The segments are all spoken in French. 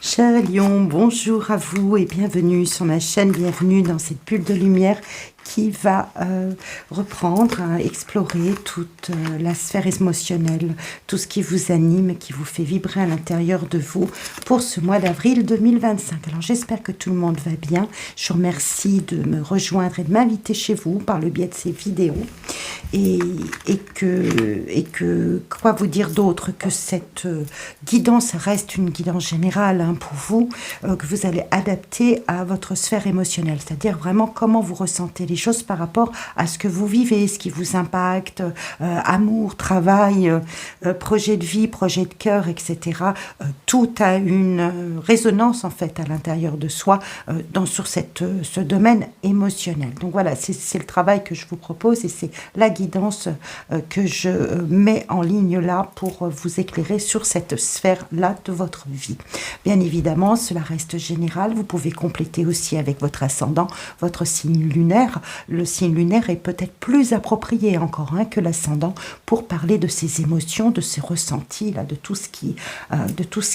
Chers Lions, bonjour à vous et bienvenue sur ma chaîne, bienvenue dans cette bulle de lumière qui va reprendre, explorer toute la sphère émotionnelle, tout ce qui vous anime, qui vous fait vibrer à l'intérieur de vous pour ce mois d'avril 2025. Alors j'espère que tout le monde va bien. Je vous remercie de me rejoindre et de m'inviter chez vous par le biais de ces vidéos. Et que quoi vous dire d'autre que cette guidance reste une guidance générale pour vous, que vous allez adapter à votre sphère émotionnelle, c'est-à-dire vraiment comment vous ressentez les choses par rapport à ce que vous vivez, ce qui vous impacte, amour, travail, projet de vie, projet de cœur, etc. Tout a une résonance en fait à l'intérieur de soi sur ce domaine émotionnel. Donc voilà, c'est le travail que je vous propose et c'est la guidance que je mets en ligne là pour vous éclairer sur cette sphère-là de votre vie. Bien évidemment, cela reste général. Vous pouvez compléter aussi avec votre ascendant, votre signe lunaire. Le signe lunaire est peut-être plus approprié encore que l'ascendant pour parler de ces émotions, de ces ressentis, là, de tout ce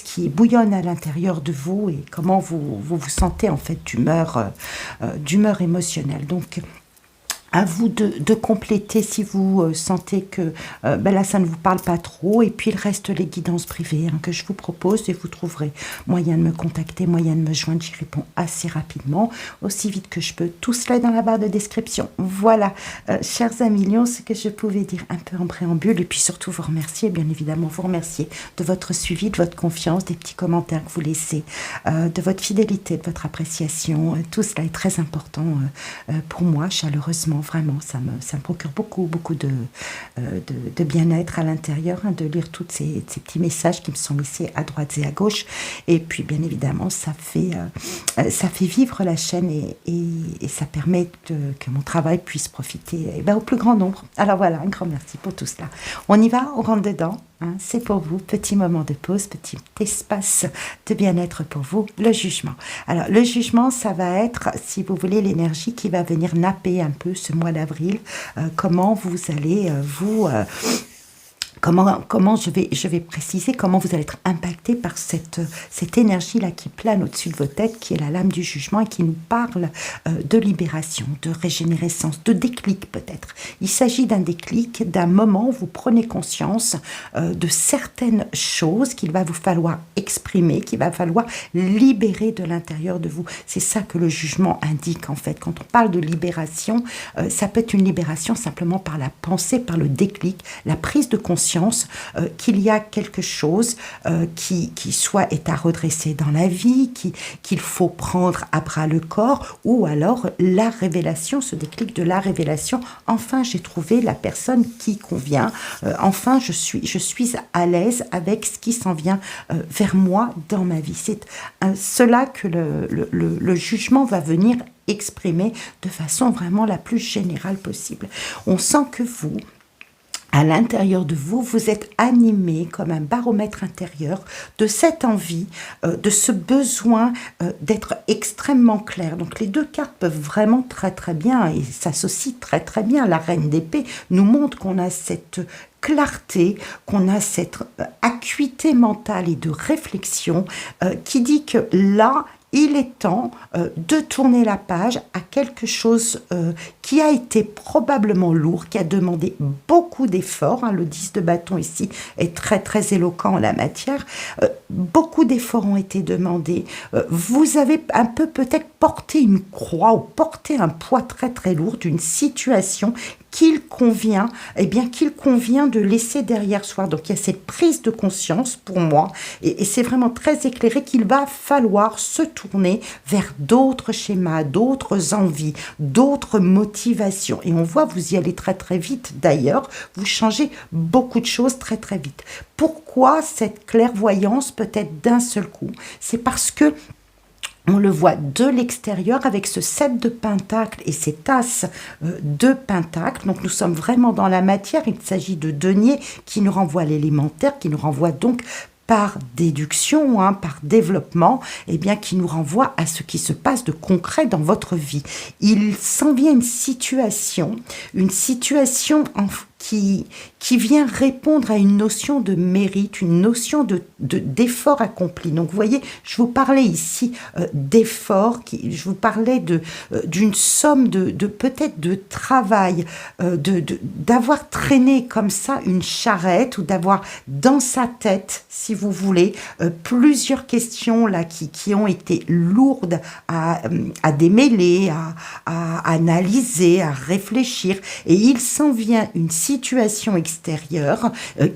qui bouillonne à l'intérieur de vous et comment vous sentez en fait d'humeur émotionnelle. Donc, à vous de compléter si vous sentez que là, ça ne vous parle pas trop. Et puis, il reste les guidances privées que je vous propose et vous trouverez moyen de me contacter, moyen de me joindre. J'y réponds assez rapidement, aussi vite que je peux. Tout cela est dans la barre de description. Voilà, chers amis Lions, ce que je pouvais dire un peu en préambule. Et puis surtout, vous remercier, bien évidemment, vous remercier de votre suivi, de votre confiance, des petits commentaires que vous laissez, de votre fidélité, de votre appréciation. Tout cela est très important pour moi, chaleureusement. Vraiment, ça me procure beaucoup de bien-être à l'intérieur, de lire tous ces petits messages qui me sont laissés à droite et à gauche. Et puis, bien évidemment, ça fait vivre la chaîne et ça permet que mon travail puisse profiter au plus grand nombre. Alors voilà, un grand merci pour tout cela. On y va, on rentre dedans. C'est pour vous, petit moment de pause, petit espace de bien-être pour vous, le jugement. Alors, le jugement, ça va être, si vous voulez, l'énergie qui va venir napper un peu ce mois d'avril. Comment vous allez Comment je vais préciser comment vous allez être impacté par cette énergie-là qui plane au-dessus de vos têtes, qui est la lame du jugement et qui nous parle de libération, de régénérescence, de déclic peut-être. Il s'agit d'un déclic, d'un moment où vous prenez conscience de certaines choses qu'il va vous falloir exprimer, qu'il va falloir libérer de l'intérieur de vous. C'est ça que le jugement indique en fait. Quand on parle de libération, ça peut être une libération simplement par la pensée, par le déclic, la prise de conscience qu'il y a quelque chose qui soit est à redresser dans la vie, qu'il faut prendre à bras le corps, ou alors la révélation, ce déclic de la révélation. Enfin, j'ai trouvé la personne qui convient. Enfin, je suis à l'aise avec ce qui s'en vient vers moi dans ma vie. C'est cela que le jugement va venir exprimer de façon vraiment la plus générale possible. On sent que vous, à l'intérieur de vous, vous êtes animé comme un baromètre intérieur de cette envie, de ce besoin d'être extrêmement clair. Donc les deux cartes peuvent vraiment très bien et s'associent très bien. La reine d'épée nous montre qu'on a cette clarté, qu'on a cette acuité mentale et de réflexion qui dit que là, il est temps de tourner la page à quelque chose qui a été probablement lourd, qui a demandé beaucoup d'efforts. Le 10 de bâton ici est très éloquent en la matière. Beaucoup d'efforts ont été demandés. Vous avez un peu peut-être porté une croix ou porté un poids très lourd d'une situation qu'il convient de laisser derrière soi. Donc il y a cette prise de conscience pour moi, et c'est vraiment très éclairé qu'il va falloir se tourner vers d'autres schémas, d'autres envies, d'autres motivations. Et on voit, vous y allez très vite d'ailleurs, vous changez beaucoup de choses très vite. Pourquoi cette clairvoyance peut-être d'un seul coup? C'est parce que on le voit de l'extérieur avec ce 7 de pentacles et cet as de pentacles. Donc nous sommes vraiment dans la matière. Il s'agit de denier qui nous renvoie à l'élémentaire, qui nous renvoie donc par déduction, par développement, eh bien, qui nous renvoie à ce qui se passe de concret dans votre vie. Il s'en vient une situation qui vient répondre à une notion de mérite, une notion d'effort accompli. Donc, vous voyez, je vous parlais ici d'effort, je vous parlais d'une somme de peut-être de travail, d'avoir traîné comme ça une charrette ou d'avoir dans sa tête, si vous voulez, plusieurs questions là qui ont été lourdes à démêler, à analyser, à réfléchir. Et il s'en vient une situation extérieure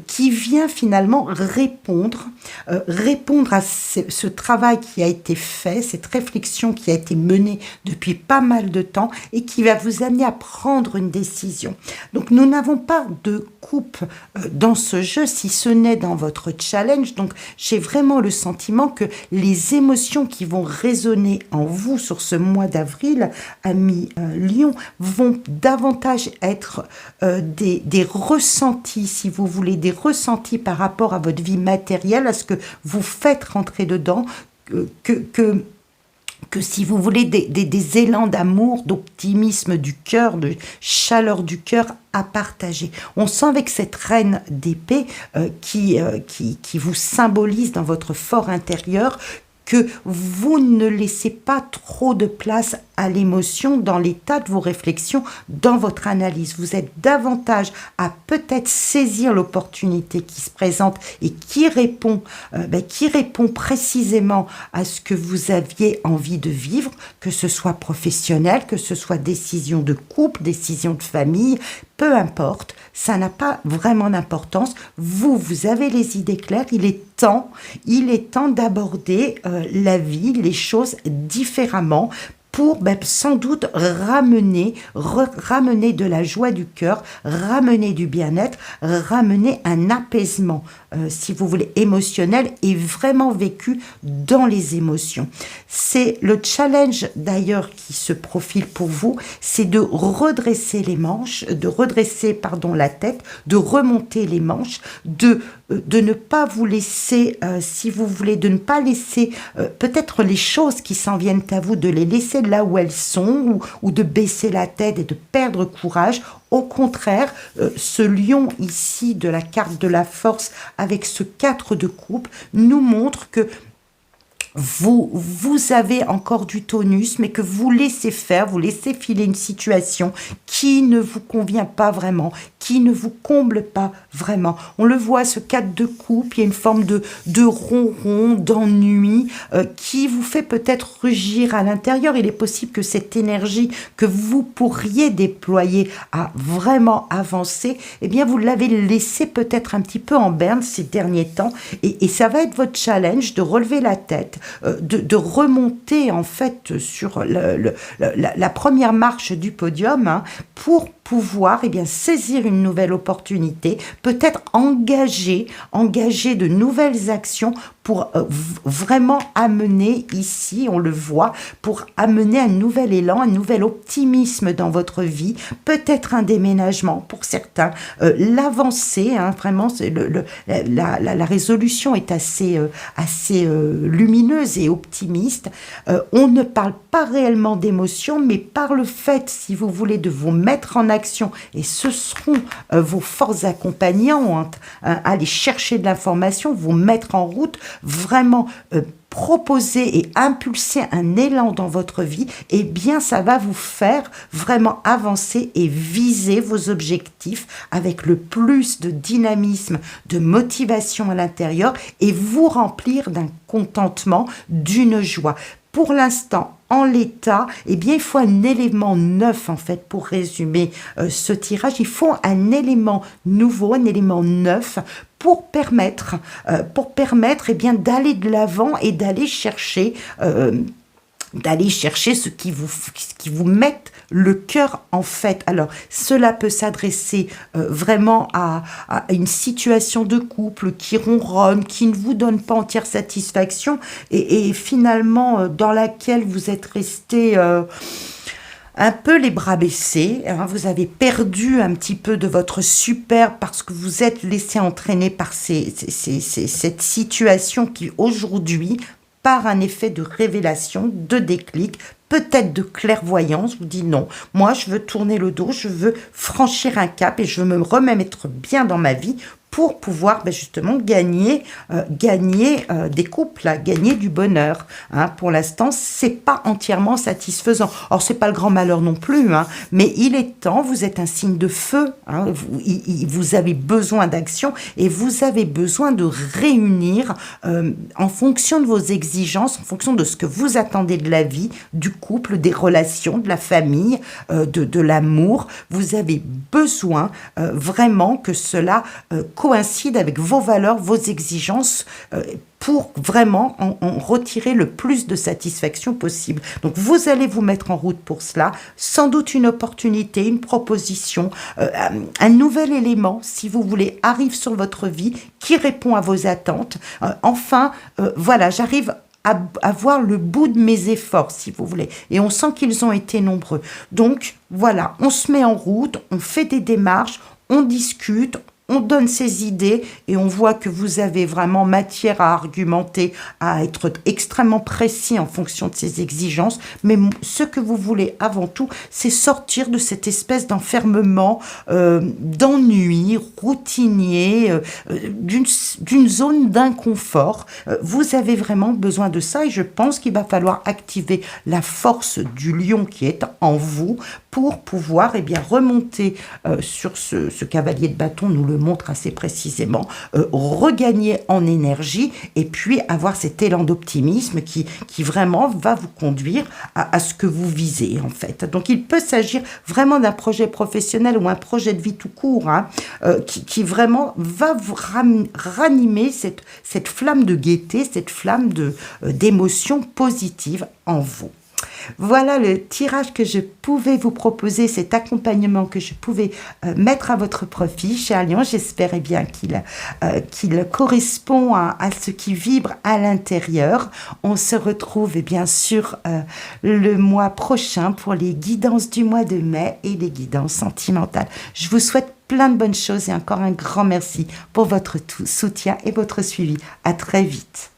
qui vient finalement répondre à ce travail qui a été fait, cette réflexion qui a été menée depuis pas mal de temps et qui va vous amener à prendre une décision. Donc nous n'avons pas de coupe dans ce jeu, si ce n'est dans votre challenge. Donc j'ai vraiment le sentiment que les émotions qui vont résonner en vous sur ce mois d'avril, amis Lion, vont davantage être des ressentis, si vous voulez, des ressentis par rapport à votre vie matérielle, à ce que vous faites rentrer dedans, que si vous voulez, des élans d'amour, d'optimisme du cœur, de chaleur du cœur à partager. On sent avec cette reine d'épée qui vous symbolise dans votre fort intérieur que vous ne laissez pas trop de place à l'émotion dans l'état de vos réflexions, dans votre analyse. Vous êtes davantage à peut-être saisir l'opportunité qui se présente et qui répond précisément à ce que vous aviez envie de vivre, que ce soit professionnel, que ce soit décision de couple, décision de famille, peu importe, ça n'a pas vraiment d'importance. Vous avez les idées claires, il est temps d'aborder la vie, les choses différemment pour sans doute ramener de la joie du cœur, ramener du bien-être, ramener un apaisement, si vous voulez, émotionnel et vraiment vécu dans les émotions. C'est le challenge d'ailleurs qui se profile pour vous, c'est de redresser les manches, la tête, de remonter les manches, de ne pas vous laisser, si vous voulez, de ne pas laisser peut-être les choses qui s'en viennent à vous, de les laisser là où elles sont, ou de baisser la tête et de perdre courage. Au contraire, ce lion ici de la carte de la force avec ce 4 de coupe nous montre que vous avez encore du tonus, mais que vous laissez faire, vous laissez filer une situation qui ne vous convient pas vraiment, qui ne vous comble pas vraiment. On le voit, ce 4 de coupe, il y a une forme de ronron, d'ennui, qui vous fait peut-être rugir à l'intérieur. Il est possible que cette énergie que vous pourriez déployer à vraiment avancer, eh bien, vous l'avez laissé peut-être un petit peu en berne ces derniers temps, et ça va être votre challenge de relever la tête, de remonter en fait sur la première marche du podium, pour pouvoir saisir une nouvelle opportunité, peut-être engager de nouvelles actions pour vraiment amener ici, on le voit, pour amener un nouvel élan, un nouvel optimisme dans votre vie, peut-être un déménagement pour certains, l'avancée, vraiment, c'est la résolution est assez lumineuse et optimiste. On ne parle pas réellement d'émotion, mais par le fait, si vous voulez, de vous mettre en action, et ce seront vos forces accompagnantes, aller chercher de l'information, vous mettre en route, vraiment proposer et impulser un élan dans votre vie, eh bien ça va vous faire vraiment avancer et viser vos objectifs avec le plus de dynamisme, de motivation à l'intérieur, et vous remplir d'un contentement, d'une joie. Pour l'instant, en l'état, eh bien, il faut un élément neuf, en fait, pour résumer ce tirage. Il faut un élément nouveau, un élément neuf pour permettre eh bien, d'aller de l'avant et d'aller chercher ce qui vous mette le cœur en fête. Alors, cela peut s'adresser vraiment à une situation de couple qui ronronne, qui ne vous donne pas entière satisfaction et finalement dans laquelle vous êtes resté un peu les bras baissés, hein, vous avez perdu un petit peu de votre superbe parce que vous êtes laissé entraîner par cette situation qui aujourd'hui, par un effet de révélation, de déclic, peut-être de clairvoyance, vous dit non, moi je veux tourner le dos, je veux franchir un cap et je veux me remettre bien dans ma vie pour pouvoir justement gagner des couples, gagner du bonheur. Hein. Pour l'instant, c'est pas entièrement satisfaisant. Or, c'est pas le grand malheur non plus, hein, mais il est temps, vous êtes un signe de feu, hein, vous avez besoin d'action et vous avez besoin de réunir en fonction de vos exigences, en fonction de ce que vous attendez de la vie, du couple, des relations, de la famille, de l'amour. Vous avez besoin vraiment que cela coïncide avec vos valeurs, vos exigences, pour vraiment en retirer le plus de satisfaction possible. Donc vous allez vous mettre en route pour cela, sans doute une opportunité, une proposition, un nouvel élément, si vous voulez, arrive sur votre vie qui répond à vos attentes. Voilà, j'arrive à voir le bout de mes efforts, si vous voulez. Et on sent qu'ils ont été nombreux. Donc, voilà, on se met en route, on fait des démarches, on discute, on donne ses idées et on voit que vous avez vraiment matière à argumenter, à être extrêmement précis en fonction de ses exigences. Mais ce que vous voulez avant tout, c'est sortir de cette espèce d'enfermement, d'ennui routinier, d'une zone d'inconfort. Vous avez vraiment besoin de ça et je pense qu'il va falloir activer la force du lion qui est en vous pour pouvoir remonter sur ce cavalier de bâton, nous le montre assez précisément, regagner en énergie et puis avoir cet élan d'optimisme qui vraiment va vous conduire à ce que vous visez en fait. Donc il peut s'agir vraiment d'un projet professionnel ou un projet de vie tout court, hein, qui vraiment va vous ranimer cette flamme de gaieté, cette flamme d'émotion positive en vous. Voilà le tirage que je pouvais vous proposer, cet accompagnement que je pouvais mettre à votre profit, cher Lion. J'espère bien qu'il correspond à ce qui vibre à l'intérieur. On se retrouve bien sûr le mois prochain pour les guidances du mois de mai et les guidances sentimentales. Je vous souhaite plein de bonnes choses et encore un grand merci pour votre soutien et votre suivi. À très vite.